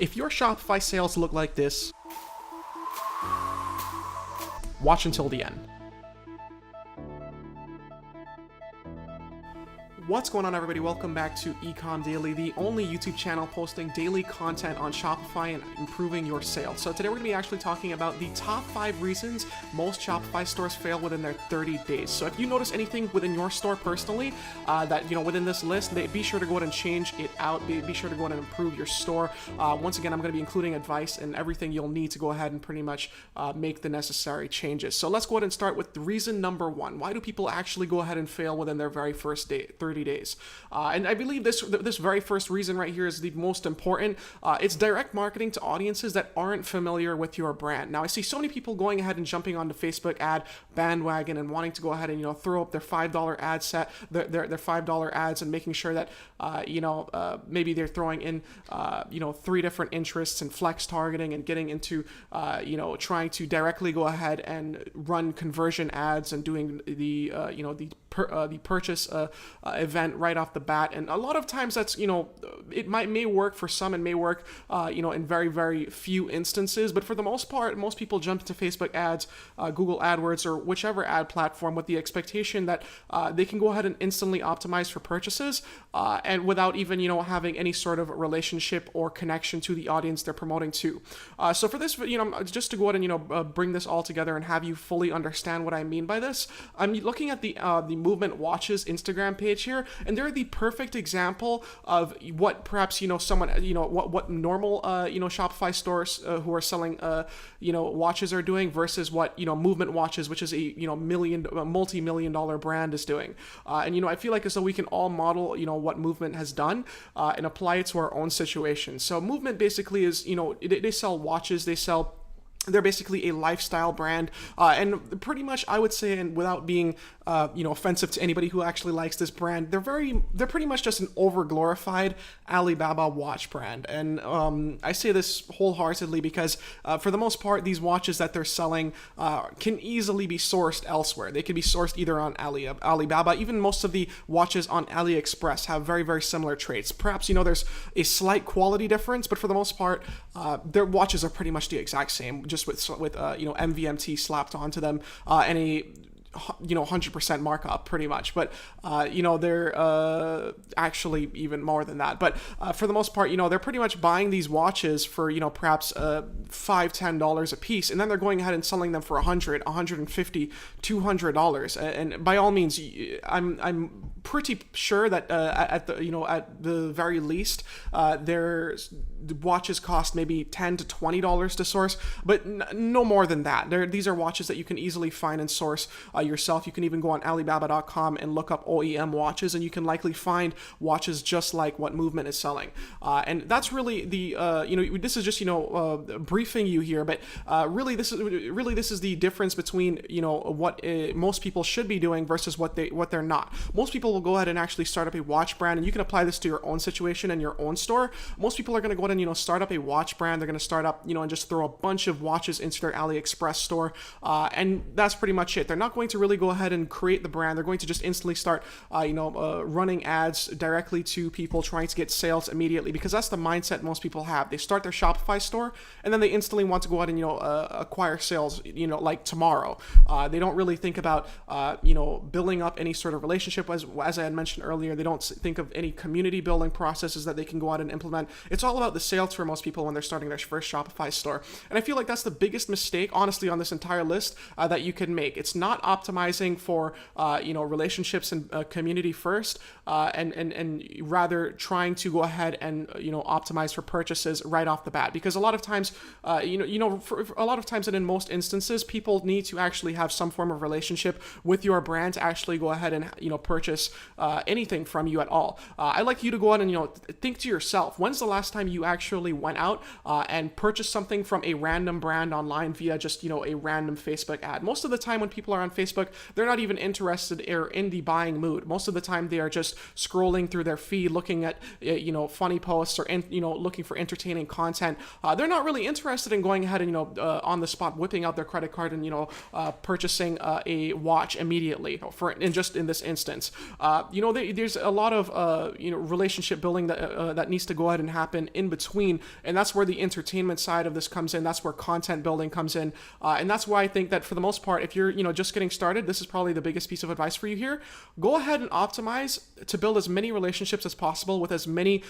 If your Shopify sales look like this, watch until the end. What's going on, everybody? Welcome back to Ecom Daily, the only YouTube channel posting daily content on Shopify and improving your sales. So today we're going to be actually talking about the top 5 reasons most Shopify stores fail within their 30 days. So if you notice anything within your store personally that, within this list, be sure to go ahead and change it out. Be sure to go ahead and improve your store. Once again, I'm going to be including advice and everything you'll need to go ahead and pretty much make the necessary changes. So let's go ahead and start with reason number 1. Why do people actually go ahead and fail within their very first day, 30 days? And I believe this very first reason right here is the most important. It's direct marketing to audiences that aren't familiar with your brand. Now, I see so many people going ahead and jumping on the Facebook ad bandwagon and wanting to go ahead and throw up their $5 ad set, their $5 ads, and making sure that maybe they're throwing in 3 different interests and flex targeting and getting into trying to directly go ahead and run conversion ads and doing the purchase event right off the bat. And a lot of times that's it may work for some and may work in very, very few instances, but for the most part, most people jump into Facebook ads, Google AdWords, or whichever ad platform with the expectation that they can go ahead and instantly optimize for purchases and without even having any sort of relationship or connection to the audience they're promoting to. So for this, just to go ahead and bring this all together and have you fully understand what I mean by this, I'm looking at the Movement Watches Instagram page here, and they're the perfect example of what perhaps someone what normal Shopify stores who are selling watches are doing versus what Movement Watches, which is a multi-million dollar brand, is doing. And I feel like as though we can all model what Movement has done and apply it to our own situation. So Movement basically is they sell watches, they're basically a lifestyle brand, and pretty much I would say, and without being offensive to anybody who actually likes this brand, they're pretty much just an over-glorified Alibaba watch brand. And I say this wholeheartedly because for the most part, these watches that they're selling can easily be sourced elsewhere. They can be sourced either on Alibaba. Even most of the watches on Aliexpress have very, very similar traits. Perhaps there's a slight quality difference, but for the most part, their watches are pretty much the exact same, just with MVMT slapped onto them and a 100% markup pretty much, but they're actually even more than that. But for the most part, they're pretty much buying these watches for perhaps $5-10 a piece, and then they're going ahead and selling them for $100, $150, $200. And by all means, I'm pretty sure that at the very least, their watches cost maybe $10 to $20 to source, but no more than that. These are watches that you can easily find and source yourself. You can even go on Alibaba.com and look up OEM watches, and you can likely find watches just like what Movement is selling. And that's really the this is just briefing you here, but really this is the difference between what most people should be doing versus what they're not. Most people will go ahead and actually start up a watch brand, and you can apply this to your own situation and your own store. Most people are going to go ahead and start up a watch brand. They're going to start up and just throw a bunch of watches into their Aliexpress store, and that's pretty much it. They're not going to really go ahead and create the brand. They're going to just instantly start running ads directly to people, trying to get sales immediately, because that's the mindset most people have. They start their Shopify store and then they instantly want to go ahead and acquire sales like tomorrow. They don't really think about building up any sort of relationship. As I had mentioned earlier, they don't think of any community building processes that they can go out and implement. It's all about the sales for most people when they're starting their first Shopify store. And I feel like that's the biggest mistake, honestly, on this entire list that you can make. It's not optimizing for relationships and community first, and rather trying to go ahead and optimize for purchases right off the bat. Because a lot of times, for a lot of times, and in most instances, people need to actually have some form of relationship with your brand to actually go ahead and purchase anything from you at all. I like you to go out and think to yourself, when's the last time you actually went out and purchased something from a random brand online via just a random Facebook ad? Most of the time when people are on Facebook Facebook, they're not even interested or in the buying mood. Most of the time, they are just scrolling through their feed, looking at funny posts or looking for entertaining content. They're not really interested in going ahead and on the spot whipping out their credit card and purchasing a watch immediately. Just in this instance, there's a lot of relationship building that needs to go ahead and happen in between, and that's where the entertainment side of this comes in. That's where content building comes in, and that's why I think that for the most part, if you're just getting started, this is probably the biggest piece of advice for you here. Go ahead and optimize to build as many relationships as possible with as many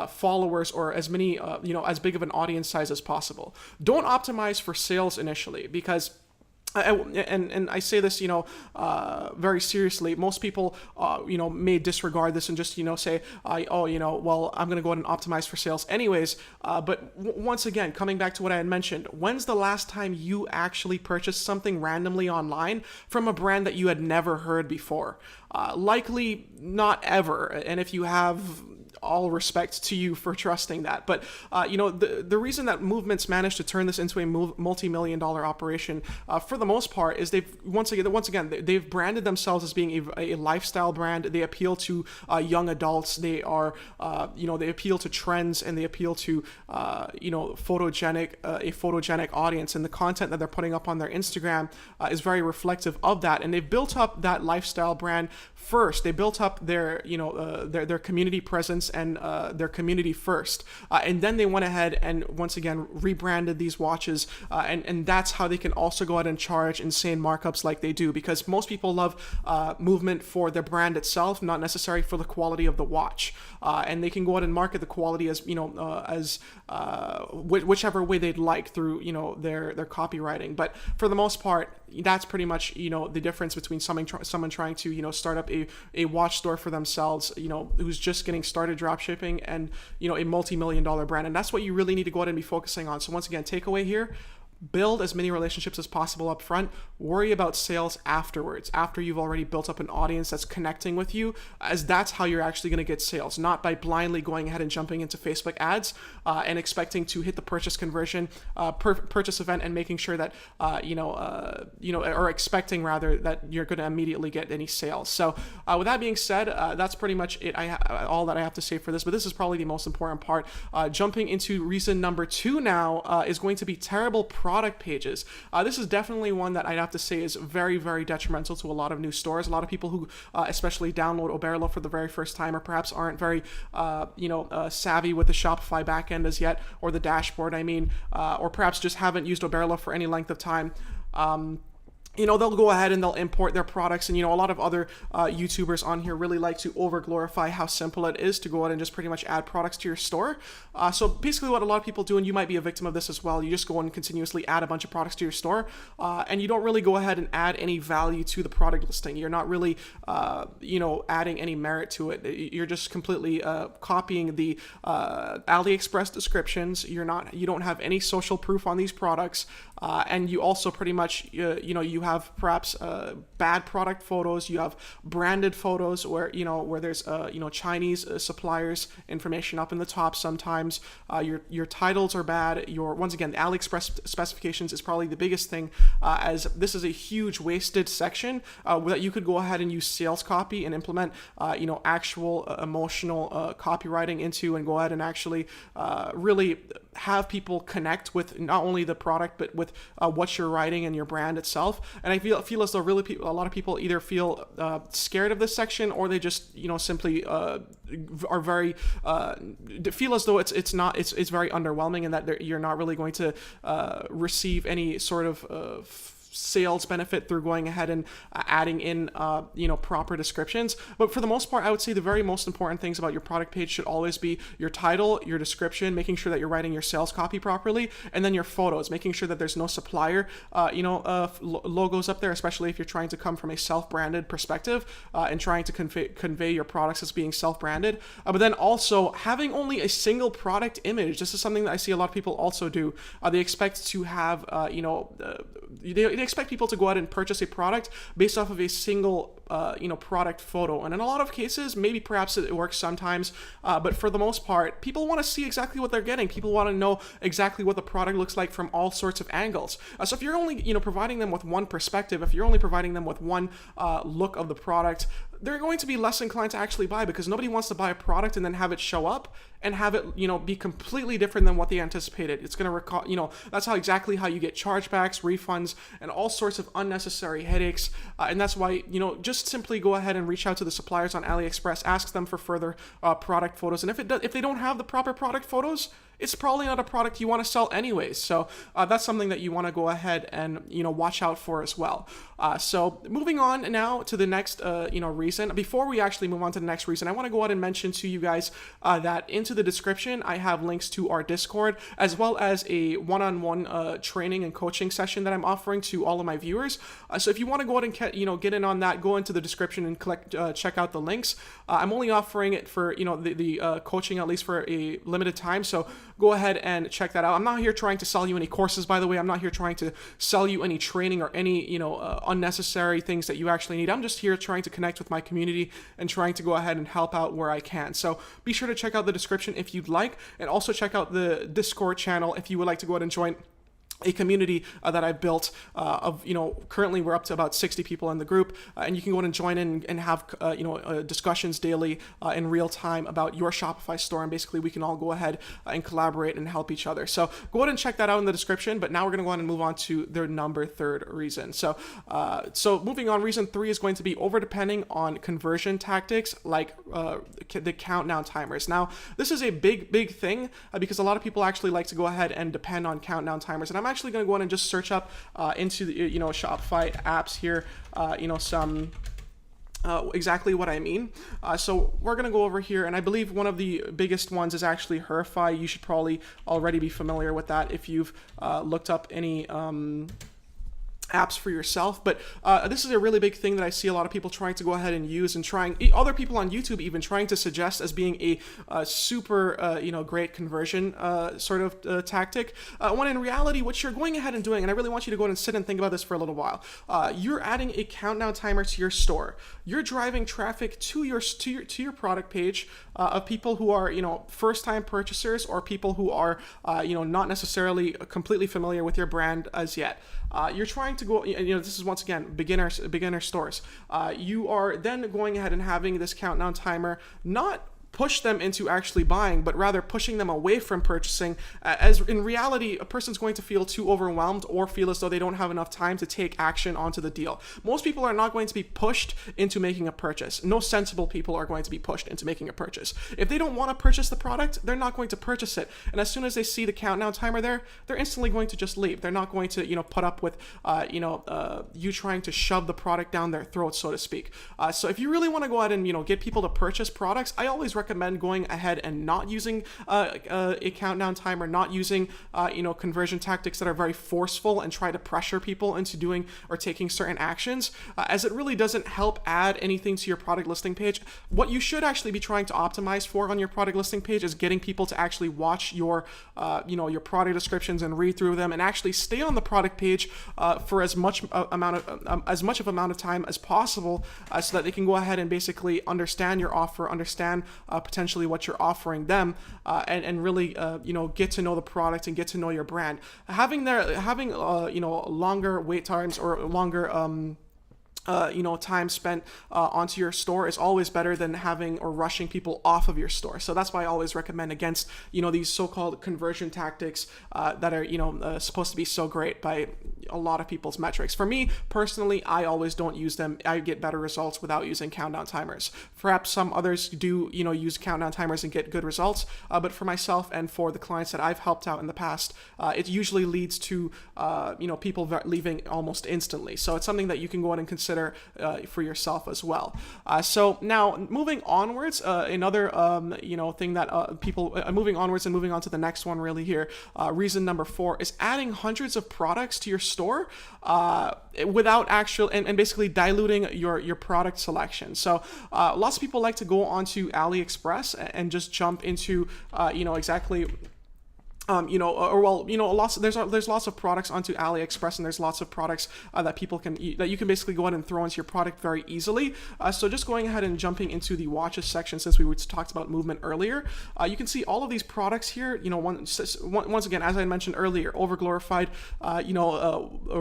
followers or as many as big of an audience size as possible. Don't optimize for sales initially, because and I say this, very seriously. Most people, may disregard this and just, say, well, I'm going to go ahead and optimize for sales anyways. But once again, coming back to what I had mentioned, when's the last time you actually purchased something randomly online from a brand that you had never heard before? Likely not ever. And if you have, all respect to you for trusting that. But, the reason that Movements managed to turn this into a multi-million-dollar operation, for the most part, is they've, once again, they've branded themselves as being a lifestyle brand. They appeal to young adults. They are, they appeal to trends, and they appeal to, a photogenic audience. And the content that they're putting up on their Instagram is very reflective of that. And they've built up that lifestyle brand first. They built up their, their community presence and their community first, and then they went ahead and once again rebranded these watches, and that's how they can also go ahead and charge insane markups like they do, because most people love Movement for their brand itself, not necessarily for the quality of the watch, and they can go ahead and market the quality as whichever way they'd like through their copywriting. But for the most part, that's pretty much the difference between someone trying to start up a watch store for themselves, who's just getting started dropshipping, and a multi-million-dollar brand. And that's what you really need to go ahead and be focusing on. So once again, takeaway here: build as many relationships as possible up front. Worry about sales afterwards, after you've already built up an audience that's connecting with you, as that's how you're actually going to get sales, not by blindly going ahead and jumping into Facebook ads and expecting to hit the purchase conversion, purchase event, and making sure that, or expecting rather that you're going to immediately get any sales. So with that being said, that's pretty much it. All that I have to say for this, but this is probably the most important part. Jumping into reason number 2 now is going to be terrible product pages. This is definitely one that I'd have to say is very, very detrimental to a lot of new stores. A lot of people who especially download Oberlo for the very first time, or perhaps aren't very savvy with the Shopify backend as yet, or the dashboard, or perhaps just haven't used Oberlo for any length of time. They'll go ahead and they'll import their products, and a lot of other YouTubers on here really like to over glorify how simple it is to go ahead and just pretty much add products to your store. So basically what a lot of people do, and you might be a victim of this as well, you just go and continuously add a bunch of products to your store, and you don't really go ahead and add any value to the product listing. You're not really adding any merit to it. You're just completely copying the Aliexpress descriptions. You don't have any social proof on these products, and you also pretty much you have perhaps bad product photos. You have branded photos where there's Chinese suppliers information up in the top. Sometimes your titles are bad. Once again, the Aliexpress specifications is probably the biggest thing, as this is a huge wasted section that you could go ahead and use sales copy and implement actual emotional copywriting into, and go ahead and actually really have people connect with not only the product but with what you're writing and your brand itself. And I feel as though really a lot of people either feel scared of this section, or they just simply are very feel as though it's very underwhelming, and that you're not really going to receive any sort of sales benefit through going ahead and adding in proper descriptions. But for the most part, I would say the very most important things about your product page should always be your title, your description, making sure that you're writing your sales copy properly, and then your photos, making sure that there's no supplier logos up there, especially if you're trying to come from a self-branded perspective and trying to convey your products as being self-branded. But then also having only a single product image. This is something that I see a lot of people also do. They expect to have they expect people to go out and purchase a product based off of a single product photo. And in a lot of cases, maybe perhaps it works sometimes, but for the most part, people want to see exactly what they're getting. People want to know exactly what the product looks like from all sorts of angles. So if you're only providing them with one perspective, if you're only providing them with one look of the product, they're going to be less inclined to actually buy, because nobody wants to buy a product and then have it show up and have it, be completely different than what they anticipated. It's going to recall, that's exactly how you get chargebacks, refunds, and all sorts of unnecessary headaches. And that's why, just simply go ahead and reach out to the suppliers on Aliexpress, ask them for further product photos. And if they don't have the proper product photos, it's probably not a product you want to sell anyways. So that's something that you want to go ahead and watch out for as well. So moving on now to the next reason. Before we actually move on to the next reason, I want to go ahead and mention to you guys that into the description I have links to our Discord, as well as a one-on-one training and coaching session that I'm offering to all of my viewers. So if you want to go ahead and get in on that, go into the description and check out the links. I'm only offering it for the coaching at least for a limited time. So go ahead and check that out. I'm not here trying to sell you any courses, by the way. I'm not here trying to sell you any training or any, unnecessary things that you actually need. I'm just here trying to connect with my community and trying to go ahead and help out where I can. So be sure to check out the description if you'd like, and also check out the Discord channel if you would like to go ahead and join a community that I've built currently we're up to about 60 people in the group, and you can go ahead and join in and have discussions daily in real time about your Shopify store, and basically we can all go ahead and collaborate and help each other. So go ahead and check that out in the description. But now we're going to go ahead and move on to their third reason. So moving on, reason 3 is going to be over depending on conversion tactics like the countdown timers. Now this is a big thing because a lot of people actually like to go ahead and depend on countdown timers, and I'm actually going to go ahead and just search up into the Shopify apps here some exactly what I mean. So we're going to go over here, and I believe one of the biggest ones is actually Herify. You should probably already be familiar with that if you've looked up any apps for yourself. But this is a really big thing that I see a lot of people trying to go ahead and use, and trying other people on YouTube even trying to suggest as being a super great conversion sort of tactic, when in reality what you're going ahead and doing, and I really want you to go ahead and sit and think about this for a little while, you're adding a countdown timer to your store. You're driving traffic to your product page of people who are first time purchasers, or people who are not necessarily completely familiar with your brand as yet. You're trying to go, this is once again beginner stores. You are then going ahead and having this countdown timer not push them into actually buying, but rather pushing them away from purchasing, as in reality a person's going to feel too overwhelmed or feel as though they don't have enough time to take action onto the deal. Most people are not going to be pushed into making a purchase. No sensible people are going to be pushed into making a purchase. If they don't want to purchase the product, they're not going to purchase it. And as soon as they see the countdown timer there, they're instantly going to just leave. They're not going to put up with you trying to shove the product down their throat, so to speak. So if you really want to go ahead and get people to purchase products, I always recommend going ahead and not using a countdown timer, not using conversion tactics that are very forceful and try to pressure people into doing or taking certain actions, as it really doesn't help add anything to your product listing page. What you should actually be trying to optimize for on your product listing page is getting people to actually watch your your product descriptions and read through them, and actually stay on the product page for as much amount of time as possible, so that they can go ahead and basically understand your offer, understand potentially what you're offering them, and really get to know the product and get to know your brand. Having longer wait times or longer time spent onto your store is always better than having or rushing people off of your store. So that's why I always recommend against these so-called conversion tactics that are supposed to be so great by a lot of people's metrics. For me personally, I always don't use them. I get better results without using countdown timers. Perhaps some others do use countdown timers and get good results, but for myself and for the clients that I've helped out in the past, it usually leads to people leaving almost instantly. So it's something that you can go ahead and consider for yourself as well. So now moving onwards, another thing that people moving onwards and moving on to the next one really here, reason number 4 is adding hundreds of products to your store without actual and basically diluting your product selection. So lots of people like to go onto AliExpress and just jump into exactly there's lots of products onto AliExpress, and there's lots of products that you can basically go ahead and throw into your product very easily. So just going ahead and jumping into the watches section, since we talked about movement earlier, you can see all of these products here. Once again, as I mentioned earlier, overglorified,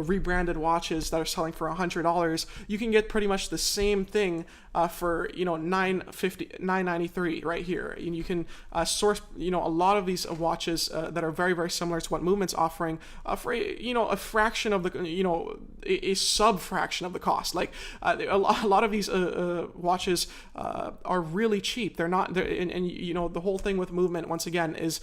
rebranded watches that are selling for $100. You can get pretty much the same thing for $993 right here. And you can source a lot of these watches that are very, very similar to what Movement's offering for a fraction of the a sub fraction of the cost. Like a lot of these watches are really cheap. They're not, the whole thing with Movement, once again, is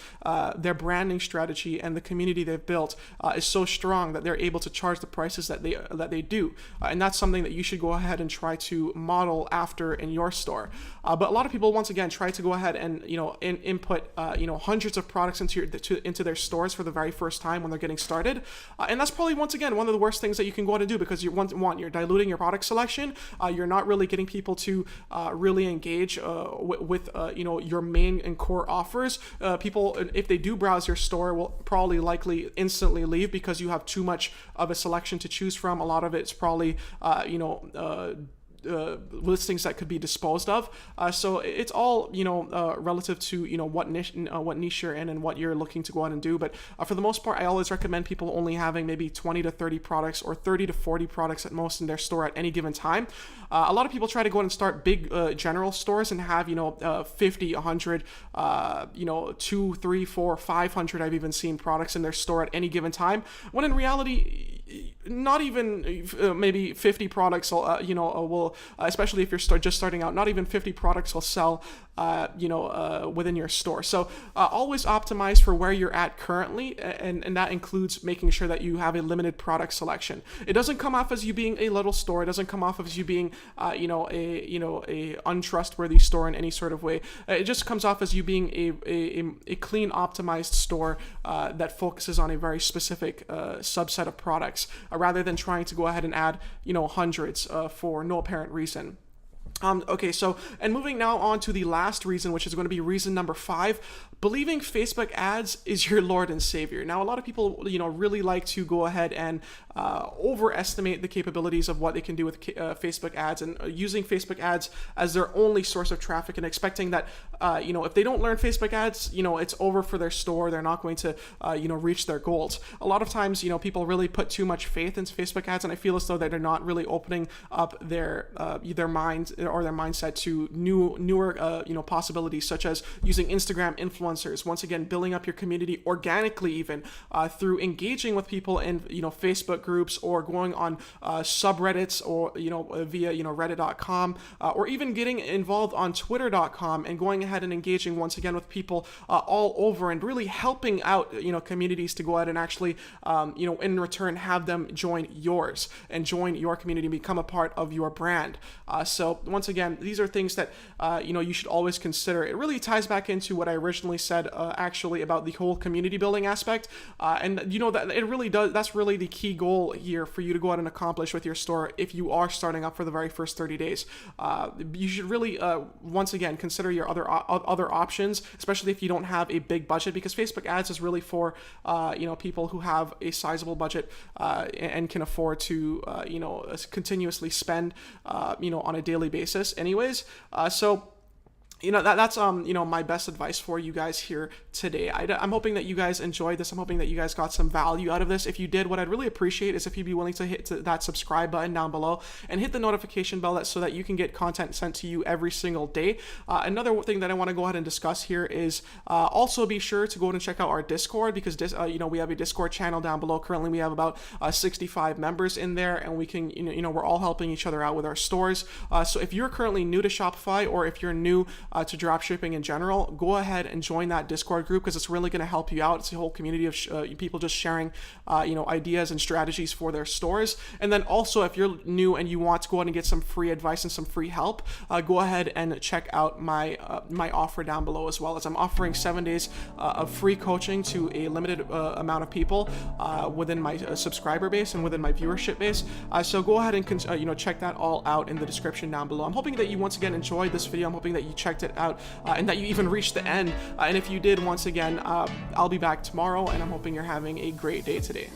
their branding strategy and the community they've built is so strong that they're able to charge the prices that they do, and that's something that you should go ahead and try to model after in your store. But a lot of people, once again, try to go ahead and input hundreds of products into their stores for the very first time when they're getting started, and that's probably, once again, one of the worst things that you can go ahead and do, because you're diluting your product selection. You're not really getting people to really engage with your main and core offers. People, if they do browse your store, will probably likely instantly leave because you have too much of a selection to choose from. A lot of it's probably listings that could be disposed of. So it's all relative to what niche you're in and what you're looking to go out and do. But for the most part, I always recommend people only having maybe 20 to 30 products or 30 to 40 products at most in their store at any given time. A lot of people try to go out and start big general stores and have 50, 100, 2, 3, 4, 500. I've even seen products in their store at any given time, when in reality, not even maybe 50 products will, especially if you're just starting out, not even 50 products will sell within your store. So always optimize for where you're at currently, and that includes making sure that you have a limited product selection. It doesn't come off as you being a little store. It doesn't come off as you being a untrustworthy store in any sort of way. It just comes off as you being a clean, optimized store that focuses on a very specific subset of products, rather than trying to go ahead and add hundreds for no apparent reason. Okay, so, and moving now on to the last reason, which is going to be reason number 5, believing Facebook ads is your Lord and Savior. Now, a lot of people, really like to go ahead and overestimate the capabilities of what they can do with Facebook ads, and using Facebook ads as their only source of traffic, and expecting that, if they don't learn Facebook ads, it's over for their store. They're not going to, reach their goals. A lot of times, people really put too much faith into Facebook ads, and I feel as though that they're not really opening up their minds or their mindset to newer possibilities, such as using Instagram influencers. Once again, building up your community organically, even through engaging with people in Facebook groups, or going on subreddits, or via reddit.com, or even getting involved on twitter.com and going ahead and engaging once again with people all over, and really helping out communities to go ahead and actually in return have them join yours and join your community and become a part of your brand. So once again, these are things that you should always consider. It really ties back into what I originally said actually about the whole community building aspect, and that it really does. That's really the key goal here for you to go out and accomplish with your store if you are starting up for the very first 30 days. You should really once again consider your other options, especially if you don't have a big budget, because Facebook ads is really for people who have a sizable budget and can afford to continuously spend on a daily basis anyways. So that's my best advice for you guys here today. I'm hoping that you guys enjoyed this. I'm hoping that you guys got some value out of this. If you did, what I'd really appreciate is if you'd be willing to hit that subscribe button down below and hit the notification bell so that you can get content sent to you every single day. Another thing that I want to go ahead and discuss here is also be sure to go and check out our Discord, because we have a Discord channel down below. Currently, we have about 65 members in there, and we can we're all helping each other out with our stores. So if you're currently new to Shopify, or if you're new to dropshipping in general, go ahead and join that Discord group, because it's really going to help you out. It's a whole community of people just sharing ideas and strategies for their stores. And then also, if you're new and you want to go ahead and get some free advice and some free help, go ahead and check out my offer down below, as well as I'm offering 7 days of free coaching to a limited amount of people within my subscriber base and within my viewership base. So go ahead and check that all out in the description down below. I'm hoping that you once again enjoyed this video. I'm hoping that you checked it out and that you even reached the end. And if you did, once again, I'll be back tomorrow, and I'm hoping you're having a great day today.